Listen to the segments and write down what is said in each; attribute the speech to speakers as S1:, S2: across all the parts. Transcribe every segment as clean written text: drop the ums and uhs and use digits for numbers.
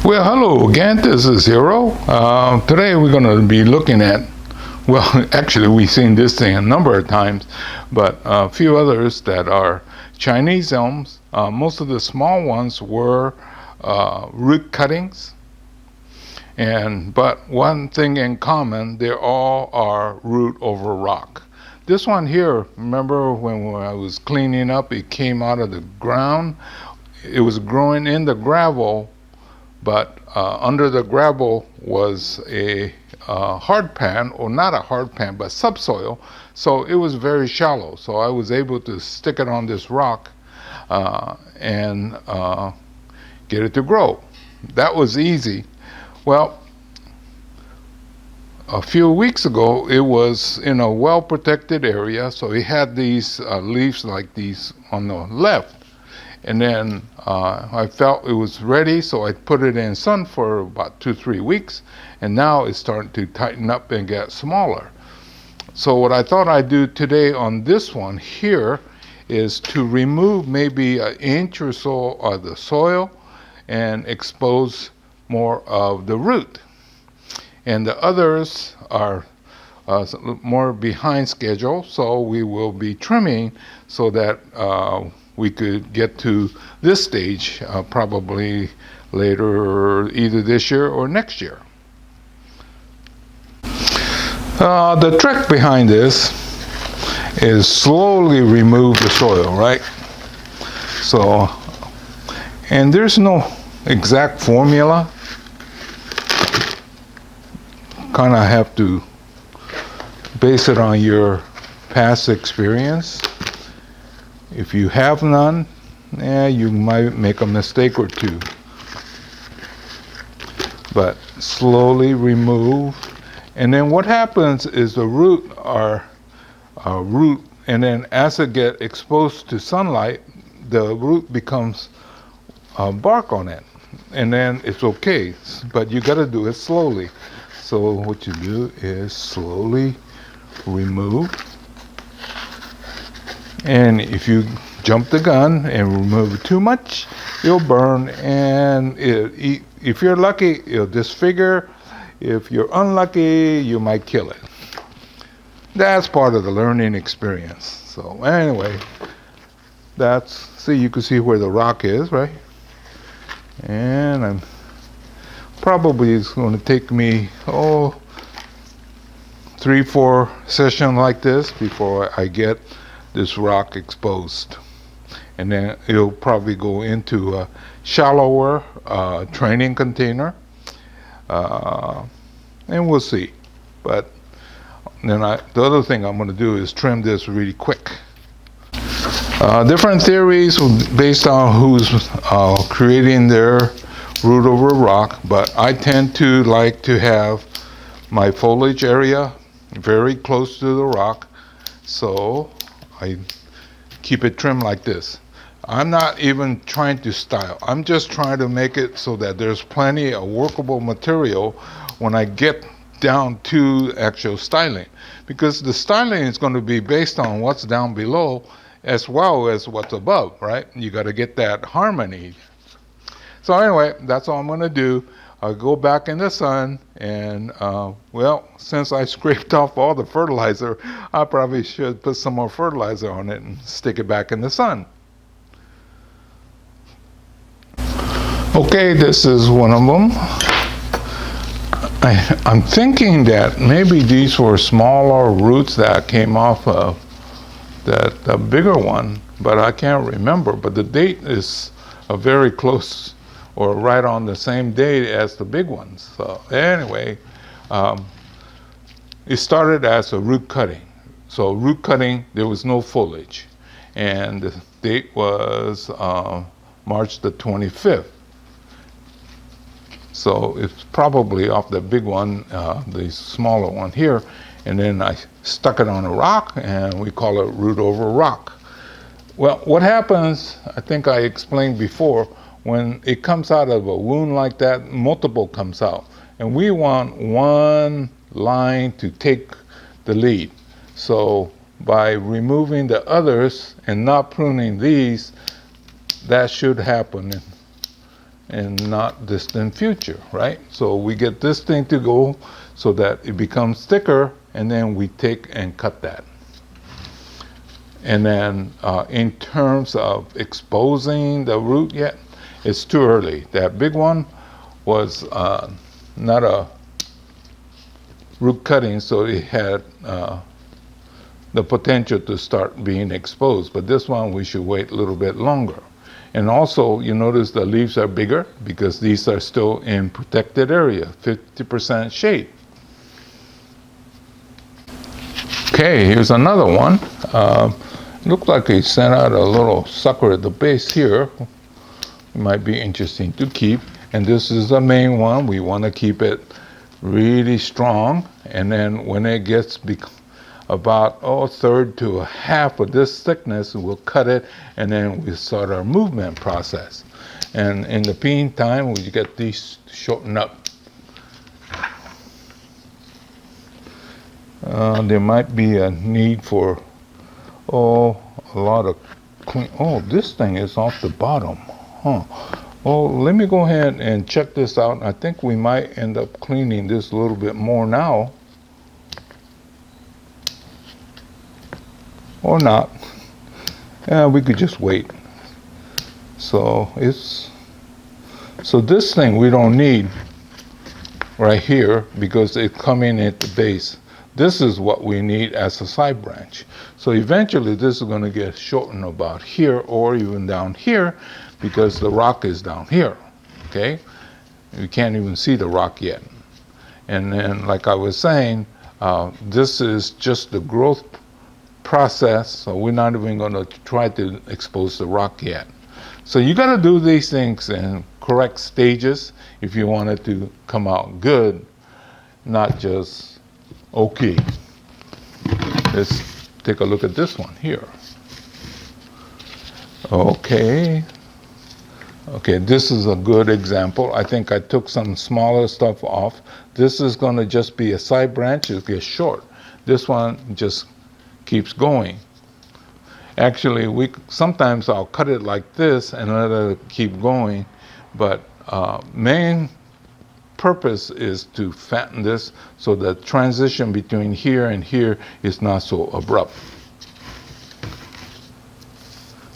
S1: Well, hello again. This is Hiro. Today we're going to be looking at, well, actually we've seen this thing a number of times, but a few others that are Chinese elms. Most of the small ones were root cuttings, but one thing in common, they all are root over rock. This one here, remember when I was cleaning up, it came out of the ground. It was growing in the gravel, but under the gravel was a hard pan, or not a hard pan, but subsoil. So it was very shallow. So I was able to stick it on this rock and get it to grow. That was easy. Well, a few weeks ago, it was in a well-protected area, so it had these leaves like these on the left. And then I felt it was ready, so I put it in sun for about 2-3 weeks, and now it's starting to tighten up and get smaller. So what I thought I'd do today on this one here is to remove maybe an inch or so of the soil and expose more of the root. And the others are more behind schedule, so we will be trimming so that we could get to this stage probably later, either this year or next year. The trick behind this is slowly remove the soil, right? So, and there's no exact formula. Kind of have to base it on your past experience. If you have none, you might make a mistake or two. But slowly remove. And then what happens is the root and then as it gets exposed to sunlight, the root becomes bark on it. And then it's okay, but you got to do it slowly. So what you do is slowly remove. And if you jump the gun and remove too much, it'll burn, and if you're lucky, it'll disfigure. If you're unlucky, you might kill it. That's part of the learning experience. So anyway, you can see where the rock is, right? And I'm probably it's going to take me 3-4 sessions like this before I get this rock exposed. And then it'll probably go into a shallower training container, and we'll see. But then the other thing I'm going to do is trim this really quick. Different theories based on who's creating their root over rock, but I tend to like to have my foliage area very close to the rock, so I keep it trimmed like this. I'm not even trying to style. I'm just trying to make it so that there's plenty of workable material when I get down to actual styling, because the styling is going to be based on what's down below as well as what's above, right? You got to get that harmony. So anyway, that's all I'm going to do. I'll go back in the sun, and since I scraped off all the fertilizer, I probably should put some more fertilizer on it and stick it back in the sun. Okay, this is one of them. I'm thinking that maybe these were smaller roots that came off of the bigger one, but I can't remember. But the date is very close, or right on the same date as the big ones. So anyway, it started as a root cutting. So root cutting, there was no foliage. And the date was March the 25th. So it's probably off the big one, the smaller one here. And then I stuck it on a rock, and we call it root over rock. Well, what happens, I think I explained before, when it comes out of a wound like that, multiple comes out. And we want one line to take the lead. So by removing the others and not pruning these, that should happen. and not distant future, right? So we get this thing to go so that it becomes thicker, and then we take and cut that. And then in terms of exposing the root yet, it's too early. That big one was not a root cutting, so it had the potential to start being exposed. But this one, we should wait a little bit longer. And also, you notice the leaves are bigger because these are still in protected area, 50% shade. Okay, here's another one. Looked like he sent out a little sucker at the base here. It might be interesting to keep. And this is the main one. We want to keep it really strong. And then when it gets about a third to a half of this thickness, we'll cut it, and then we start our movement process. And in the meantime, we get these shortened up. There might be a need for a lot of clean. Oh, this thing is off the bottom, huh? Oh, let me go ahead and check this out. I think we might end up cleaning this a little bit more now, or not. We could just wait. So this thing we don't need right here because it's coming at the base. This is what we need as a side branch. So eventually this is going to get shortened about here or even down here because the rock is down here, okay? You can't even see the rock yet. And then, like I was saying, this is just the growth process, so we're not even going to try to expose the rock yet. So you got to do these things in correct stages if you want it to come out good, not just okay. Let's take a look at this one here. Okay, this is a good example. I think I took some smaller stuff off. This is going to just be a side branch. It gets short. This one just keeps going. Actually, sometimes I'll cut it like this and let it keep going, but main purpose is to fatten this so the transition between here and here is not so abrupt.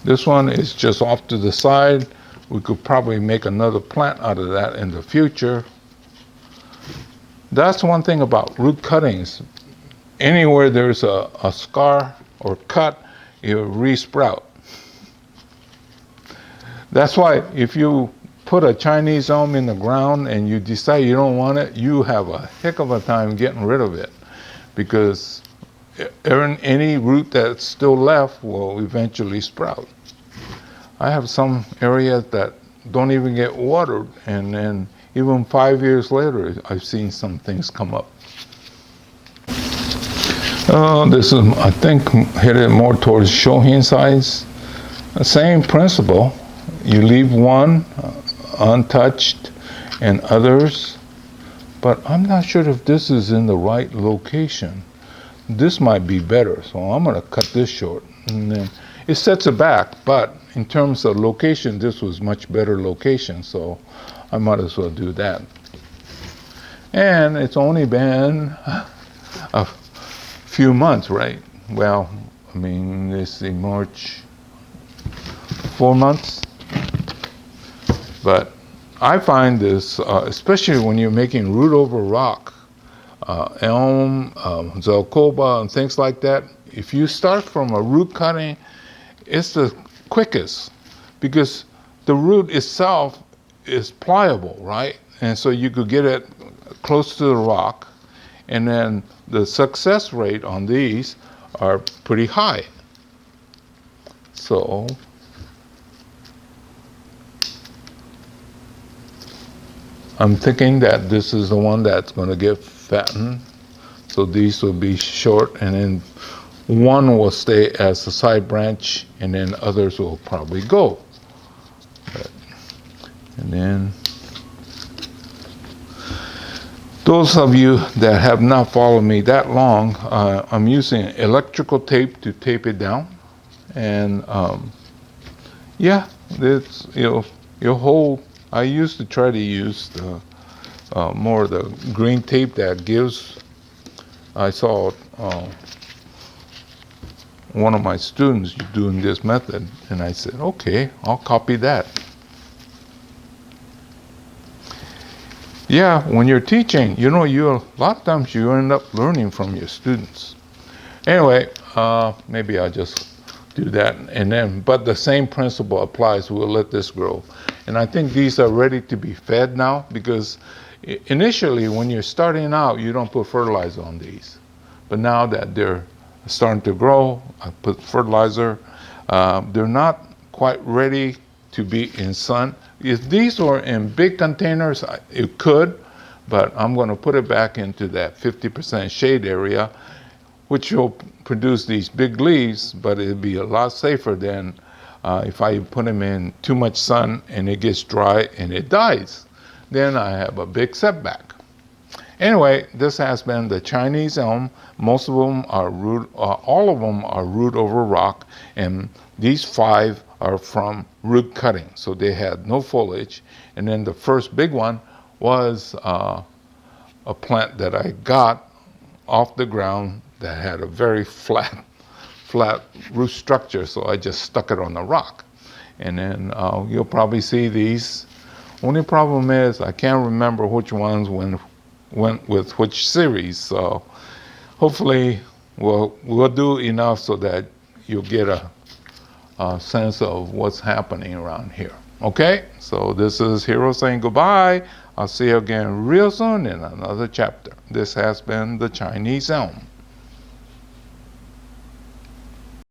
S1: This one is just off to the side. We could probably make another plant out of that in the future. That's one thing about root cuttings. Anywhere there's a scar or cut, it'll re-sprout. That's why if you put a Chinese elm in the ground and you decide you don't want it, you have a heck of a time getting rid of it, because any root that's still left will eventually sprout. I have some areas that don't even get watered, and then even 5 years later, I've seen some things come up. This is, I think, headed more towards Shohin size. The same principle. You leave one untouched and others, but I'm not sure if this is in the right location. This might be better, so I'm going to cut this short. And then it sets it back, but in terms of location, this was much better location, so I might as well do that. And it's only been a few months, right? Well, I mean, let's see, March, 4 months. But I find this, especially when you're making root over rock, elm, zelkoba, and things like that, if you start from a root cutting, it's the quickest because the root itself is pliable, right? And so you could get it close to the rock, and then the success rate on these are pretty high. So I'm thinking that this is the one that's going to get fattened. So these will be short, and then one will stay as a side branch, and then others will probably go. And then those of you that have not followed me that long, I'm using electrical tape to tape it down. And yeah, it's, you'll hold I used to try to use more of the green tape that gives. I saw one of my students doing this method, and I said, okay, I'll copy that. Yeah, when you're teaching, you a lot of times you end up learning from your students. Anyway, maybe I'll just do that, and then, but the same principle applies. We'll let this grow. And I think these are ready to be fed now, because initially when you're starting out, you don't put fertilizer on these. But now that they're starting to grow, I put fertilizer. They're not quite ready to be in sun. If these were in big containers, it could, but I'm going to put it back into that 50% shade area, which will produce these big leaves, but it'll be a lot safer than if I put them in too much sun and it gets dry and it dies. Then I have a big setback. Anyway, this has been the Chinese elm. Most of them are root, all of them are root over rock, and these 5 are from root cutting, so they had no foliage. And then the first big one was a plant that I got off the ground that had a very flat root structure, so I just stuck it on the rock. And then you'll probably see these. Only problem is I can't remember which ones went with which series, so hopefully we'll do enough so that you'll get a sense of what's happening around here. Okay, so this is Hiro saying goodbye. I'll see you again real soon in another chapter. This has been the Chinese Elm.